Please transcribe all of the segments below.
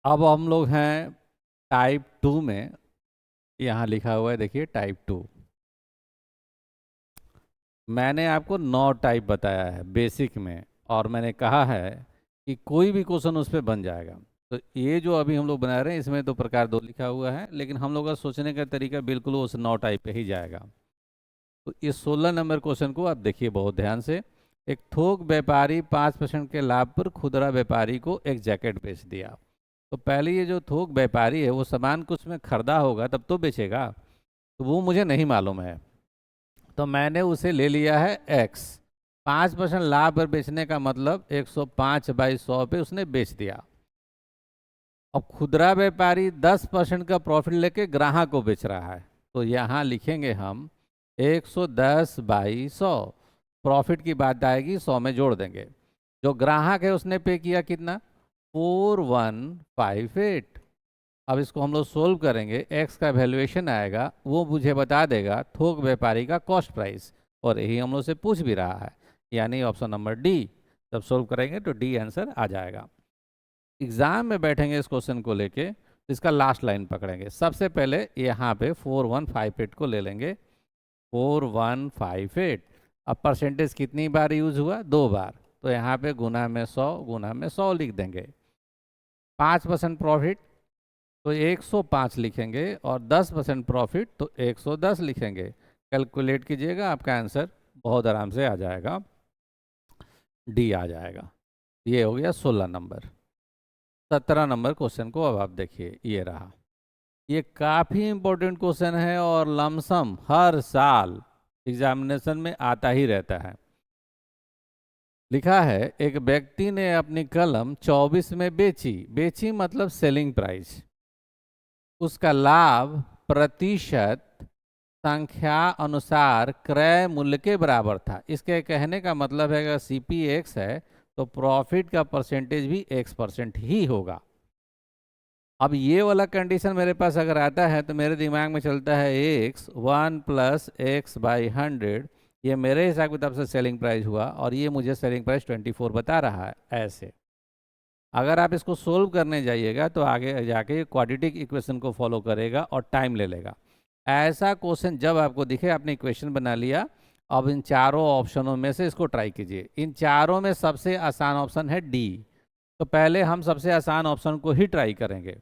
अब हम लोग हैं टाइप 2 में। यहाँ लिखा हुआ है, देखिए टाइप 2। मैंने आपको 9 टाइप बताया है बेसिक में, और मैंने कहा है कि कोई भी क्वेश्चन उस पर बन जाएगा। तो ये जो अभी हम लोग बना रहे हैं, इसमें तो प्रकार 2 लिखा हुआ है, लेकिन हम लोग का सोचने का तरीका बिल्कुल उस 9 टाइप पे ही जाएगा। तो इस 16 नंबर क्वेश्चन को आप देखिए बहुत ध्यान से। एक थोक व्यापारी 5% के लाभ पर खुदरा व्यापारी को एक जैकेट बेच दिया। तो पहले ये जो थोक व्यापारी है, वो सामान कुछ में खरीदा होगा तब तो बेचेगा, तो वो मुझे नहीं मालूम है। तो मैंने उसे ले लिया है एक्स। 5% लाभ पर बेचने का मतलब 105/100 पे उसने बेच दिया। अब खुदरा व्यापारी 10% का प्रॉफिट लेके ग्राहक को बेच रहा है, तो यहाँ लिखेंगे हम 110/100। प्रॉफिट की बात आएगी, 100 में जोड़ देंगे। जो ग्राहक है उसने पे किया कितना, 4158। अब इसको हम लोग सोल्व करेंगे, एक्स का वैल्यूएशन आएगा, वो मुझे बता देगा थोक व्यापारी का कॉस्ट प्राइस, और यही हम लोग से पूछ भी रहा है, यानी ऑप्शन नंबर डी। जब सोल्व करेंगे तो डी आंसर आ जाएगा। एग्जाम में बैठेंगे इस क्वेश्चन को लेके, तो इसका लास्ट लाइन पकड़ेंगे। सबसे पहले यहाँ पे 4158 को ले लेंगे, 4158। अब परसेंटेज कितनी बार यूज हुआ, 2 बार, तो यहाँ पे गुना में 100 गुना में 100 लिख देंगे। 5% प्रॉफिट तो 105 लिखेंगे, और 10% प्रॉफिट तो 110 लिखेंगे। कैलकुलेट कीजिएगा, आपका आंसर बहुत आराम से आ जाएगा, डी आ जाएगा। ये हो गया 16 नंबर। 17 नंबर क्वेश्चन को अब आप देखिए, ये रहा। ये काफ़ी इंपॉर्टेंट क्वेश्चन है और लमसम हर साल एग्जामिनेशन में आता ही रहता है। लिखा है, एक व्यक्ति ने अपनी कलम 24 में बेची। बेची मतलब सेलिंग प्राइस। उसका लाभ प्रतिशत संख्या अनुसार क्रय मूल्य के बराबर था। इसके कहने का मतलब है, अगर सीपी एक्स है तो प्रॉफिट का परसेंटेज भी x% ही होगा। अब ये वाला कंडीशन मेरे पास अगर आता है तो मेरे दिमाग में चलता है x 1 + x/100। ये मेरे हिसाब किताब से सेलिंग प्राइस हुआ, और ये मुझे सेलिंग प्राइस 24 बता रहा है। ऐसे अगर आप इसको सोल्व करने जाइएगा तो आगे जाके क्वाड्रेटिक इक्वेशन को फॉलो करेगा और टाइम ले लेगा। ऐसा क्वेश्चन जब आपको दिखे, आपने इक्वेशन बना लिया, अब इन चारों ऑप्शनों में से इसको ट्राई कीजिए। इन चारों में सबसे आसान ऑप्शन है डी, तो पहले हम सबसे आसान ऑप्शन को ही ट्राई करेंगे।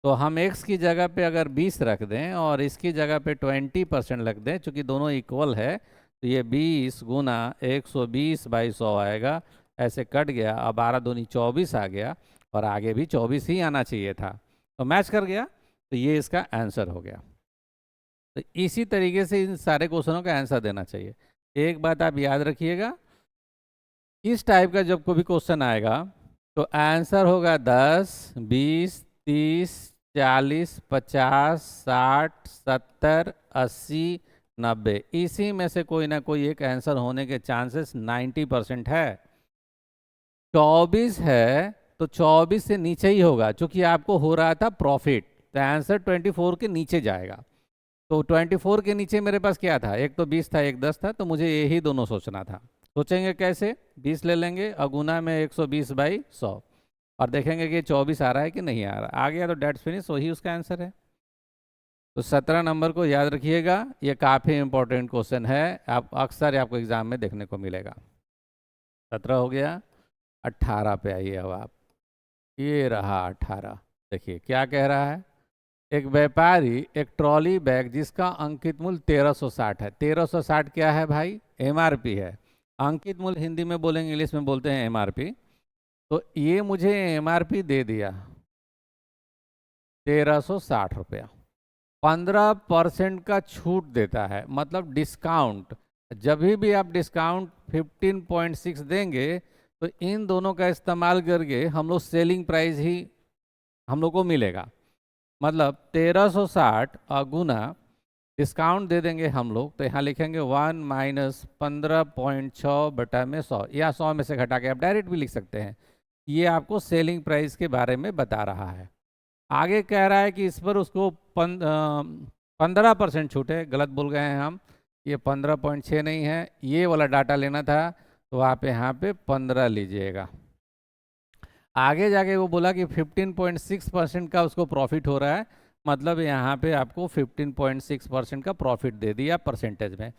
तो हम x की जगह पे अगर 20 रख दें और इसकी जगह पे 20% रख दें, चूंकि दोनों इक्वल है, तो ये 20 गुना 120/100 आएगा। ऐसे कट गया, अब 12 दूनी 24 आ गया, और आगे भी 24 ही आना चाहिए था, तो मैच कर गया। तो ये इसका आंसर हो गया। तो इसी तरीके से इन सारे क्वेश्चनों का आंसर देना चाहिए। एक बात आप याद रखिएगा, इस टाइप का जब कोई भी क्वेश्चन आएगा तो आंसर होगा 10, 20, 30, 40, 50, 60, 70, 80, 90। इसी में से कोई ना कोई एक आंसर होने के चांसेस 90% है। 24 है तो 24 से नीचे ही होगा, क्योंकि आपको हो रहा था प्रॉफिट, तो आंसर 24 के नीचे जाएगा। तो 24 के नीचे मेरे पास क्या था, एक तो 20 था, एक 10 था, तो मुझे यही दोनों सोचना था। सोचेंगे कैसे, 20 ले लेंगे और गुना में 120/100, और देखेंगे कि 24 आ रहा है कि नहीं आ रहा। आ गया तो डेट्स फिनिश, वही उसका आंसर है। तो 17 नंबर को याद रखिएगा, ये काफ़ी इंपॉर्टेंट क्वेश्चन है, आप अक्सर आपको एग्जाम में देखने को मिलेगा। 17 हो गया। 18 पे आइए अब आप। ये रहा 18। देखिए क्या कह रहा है। एक व्यापारी एक ट्रॉली बैग जिसका अंकित मूल्य 1360 है। 1360 क्या है भाई, एमआरपी है। अंकित मूल्य हिंदी में बोलेंगे, इंग्लिश में बोलते हैं एमआरपी। तो ये मुझे एमआरपी दे दिया 1360 रुपया। 15% का छूट देता है, मतलब डिस्काउंट। जब भी आप डिस्काउंट 15.6 देंगे, तो इन दोनों का इस्तेमाल करके हम लोग सेलिंग प्राइस ही हम लोग को मिलेगा। मतलब 1360 गुना डिस्काउंट दे देंगे हम लोग, तो यहाँ लिखेंगे 1 - 15.6/100, या 100 में से घटा के आप डायरेक्ट भी लिख सकते हैं। ये आपको सेलिंग प्राइस के बारे में बता रहा है। आगे कह रहा है कि इस पर उसको 15% छूट है। गलत बोल गए हैं हम, ये 15.6 नहीं है, ये वाला डाटा लेना था, तो आप यहाँ पे 15 लीजिएगा। आगे जाके वो बोला कि 15.6% का उसको प्रॉफिट हो रहा है, मतलब यहाँ पे आपको 15.6% का प्रॉफिट दे दिया परसेंटेज में।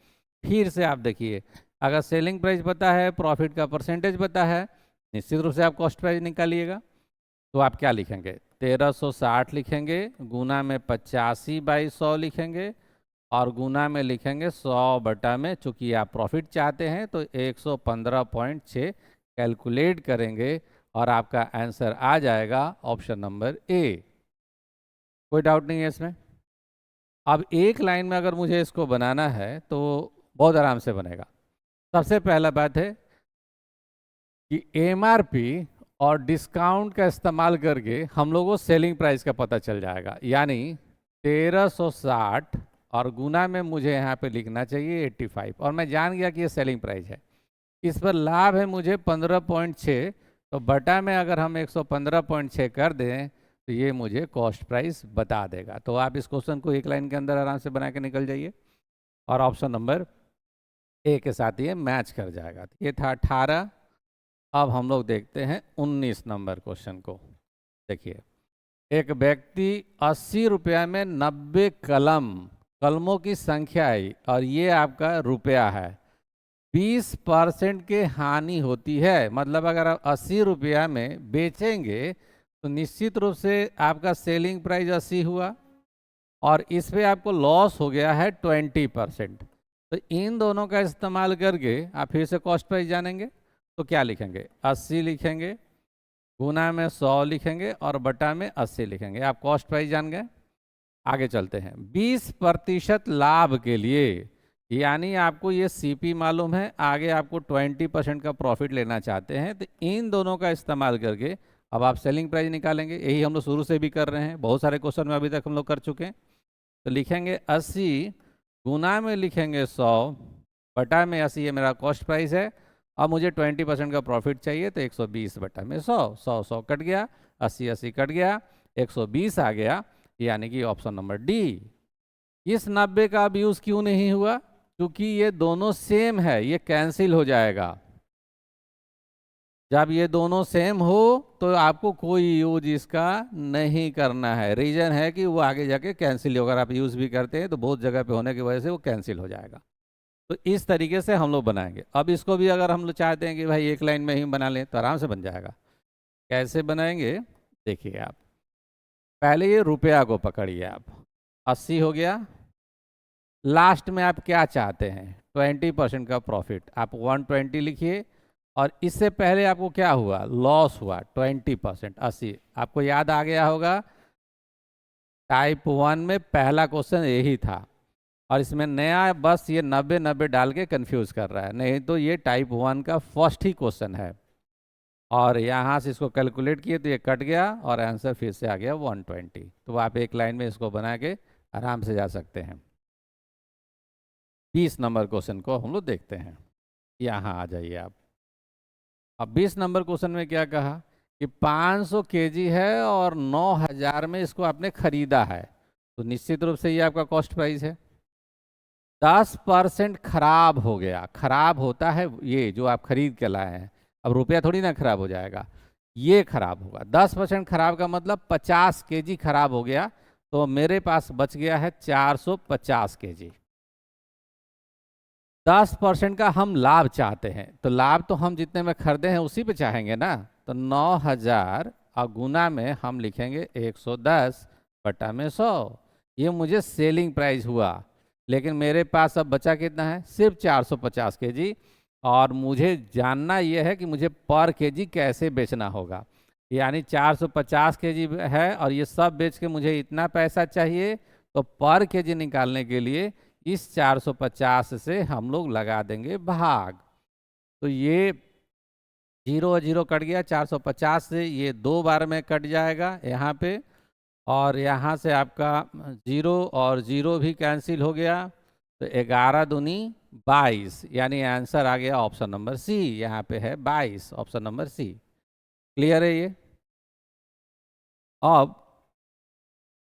फिर से आप देखिए, अगर सेलिंग प्राइस पता है, प्रॉफिट का परसेंटेज पता है, निश्चित रूप से आप कॉस्ट प्राइस निकालिएगा। तो आप क्या लिखेंगे, 1360 लिखेंगे, गुना में 85/100 लिखेंगे, और गुना में लिखेंगे 100 बटा में, चूंकि आप प्रॉफिट चाहते हैं तो 115.6 कैलकुलेट करेंगे और आपका आंसर आ जाएगा ऑप्शन नंबर ए। कोई डाउट नहीं है इसमें। अब एक लाइन में अगर मुझे इसको बनाना है तो बहुत आराम से बनेगा। सबसे पहला बात है कि एमआरपी और डिस्काउंट का इस्तेमाल करके हम लोगों को सेलिंग प्राइस का पता चल जाएगा, यानी 1360 और गुना में मुझे यहाँ पे लिखना चाहिए 85, और मैं जान गया कि ये सेलिंग प्राइस है। इस पर लाभ है मुझे 15.6, तो बटा में अगर हम 115.6 कर दें तो ये मुझे कॉस्ट प्राइस बता देगा। तो आप इस क्वेश्चन को एक लाइन के अंदर आराम से बना के निकल जाइए और ऑप्शन नंबर ए के साथ ये मैच कर जाएगा। ये था 18। अब हम लोग देखते हैं 19 नंबर क्वेश्चन को। देखिए, एक व्यक्ति 80 रुपया में 90 कलमों की संख्या आई और ये आपका रुपया है। 20% की हानि होती है, मतलब अगर आप 80 रुपया में बेचेंगे तो निश्चित रूप से आपका सेलिंग प्राइस 80 हुआ और इस पे आपको लॉस हो गया है 20%। तो इन दोनों का इस्तेमाल करके आप फिर से कॉस्ट प्राइस जानेंगे। तो क्या लिखेंगे, 80 लिखेंगे, गुना में 100 लिखेंगे और बटा में 80 लिखेंगे। आप कॉस्ट प्राइस जान गए। आगे चलते हैं। 20% लाभ के लिए, यानी आपको ये सीपी मालूम है, आगे आपको 20% का प्रॉफिट लेना चाहते हैं, तो इन दोनों का इस्तेमाल करके अब आप सेलिंग प्राइस निकालेंगे। यही हम लोग शुरू से भी कर रहे हैं, बहुत सारे क्वेश्चन में अभी तक हम लोग कर चुके हैं। तो लिखेंगे 80, गुना में लिखेंगे 100, बटा में 80, ये मेरा कॉस्ट प्राइस है। अब मुझे 20% का प्रॉफिट चाहिए, तो 120 बटा में 100, 100 कट गया, 80 कट गया, 120 आ गया, यानी कि ऑप्शन नंबर डी। इस 90 का अब यूज़ क्यों नहीं हुआ, क्योंकि ये दोनों सेम है, ये कैंसिल हो जाएगा। जब ये दोनों सेम हो तो आपको कोई यूज इसका नहीं करना है। रीजन है कि वो आगे जाके कैंसिल होगा, अगर आप यूज़ भी करते हैं तो बहुत जगह पे होने की वजह से वो कैंसिल हो जाएगा। तो इस तरीके से हम लोग बनाएंगे। अब इसको भी अगर हम लोग चाहते हैं कि भाई एक लाइन में ही बना लें तो आराम से बन जाएगा। कैसे बनाएंगे, देखिए आप पहले ये रुपया को पकड़िए, आप 80 हो गया, लास्ट में आप क्या चाहते हैं, 20% का प्रॉफिट, आप 120 लिखिए, और इससे पहले आपको क्या हुआ, लॉस हुआ 20%, 80। आपको याद आ गया होगा टाइप 1 में पहला क्वेश्चन यही था, और इसमें नया बस ये 90 डाल के कंफ्यूज कर रहा है, नहीं तो ये टाइप 1 का फर्स्ट ही क्वेश्चन है। और यहाँ से इसको कैलकुलेट किए तो ये कट गया और आंसर फिर से आ गया 120। तो आप एक लाइन में इसको बना के आराम से जा सकते हैं। 20 नंबर क्वेश्चन को हम लोग देखते हैं। यहाँ आ जाइए आप। अब 20 नंबर क्वेश्चन में क्या कहा कि 500 केजी है और 9000 में इसको आपने खरीदा है, तो निश्चित रूप से ये आपका कॉस्ट प्राइस है। 10% खराब हो गया, खराब होता है ये जो आप खरीद के लाए हैं, अब रुपया थोड़ी ना खराब हो जाएगा, ये खराब होगा। 10% खराब का मतलब 50 केजी खराब हो गया, तो मेरे पास बच गया है 450 केजी। 10% का हम लाभ चाहते हैं, तो लाभ तो हम जितने में खरीदे हैं उसी पे चाहेंगे ना। तो 9000 और गुना में हम लिखेंगे 110 बटा में 100, ये मुझे सेलिंग प्राइस हुआ। लेकिन मेरे पास अब बचा कितना है, सिर्फ 450 केजी, और मुझे जानना यह है कि मुझे पर केजी कैसे बेचना होगा। यानी 450 केजी है और ये सब बेच के मुझे इतना पैसा चाहिए, तो पर केजी निकालने के लिए इस 450 से हम लोग लगा देंगे भाग। तो ये 0 कट गया, 450 से ये 2 बार में कट जाएगा यहाँ पे, और यहाँ से आपका 0 और 0 भी कैंसिल हो गया, तो 11 दूनी 22, यानी आंसर आ गया ऑप्शन नंबर सी। यहाँ पे है 22, ऑप्शन नंबर सी। क्लियर है ये। अब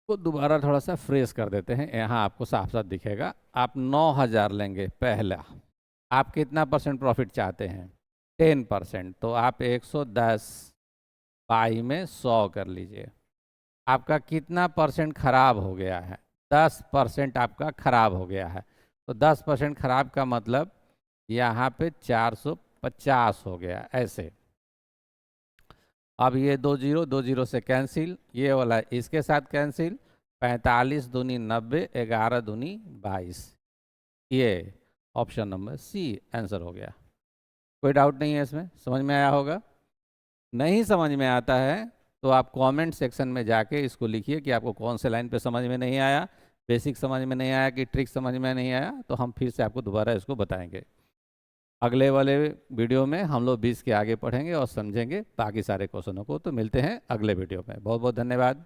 को दोबारा थोड़ा सा फ्रेश कर देते हैं, यहाँ आपको साफ साफ दिखेगा। आप 9000 लेंगे पहला, आप कितना परसेंट प्रॉफिट चाहते हैं, 10%, तो आप 110 पाई में 100 कर लीजिए। आपका कितना परसेंट खराब हो गया है? 10% आपका खराब हो गया है। तो 10% खराब का मतलब यहाँ पे 450 हो गया ऐसे। अब ये 2 जीरो से कैंसिल, ये वाला इसके साथ कैंसिल, 45 दूनी 90, 11 दूनी 22। ये ऑप्शन नंबर सी आंसर हो गया। कोई डाउट नहीं है इसमें, समझ में आया होगा। नहीं समझ में आता है तो आप कमेंट सेक्शन में जाके इसको लिखिए कि आपको कौन से लाइन पे समझ में नहीं आया, बेसिक समझ में नहीं आया कि ट्रिक समझ में नहीं आया, तो हम फिर से आपको दोबारा इसको बताएंगे। अगले वाले वीडियो में हम लोग 20 के आगे पढ़ेंगे और समझेंगे बाकी सारे क्वेश्चनों को। तो मिलते हैं अगले वीडियो में। बहुत बहुत धन्यवाद।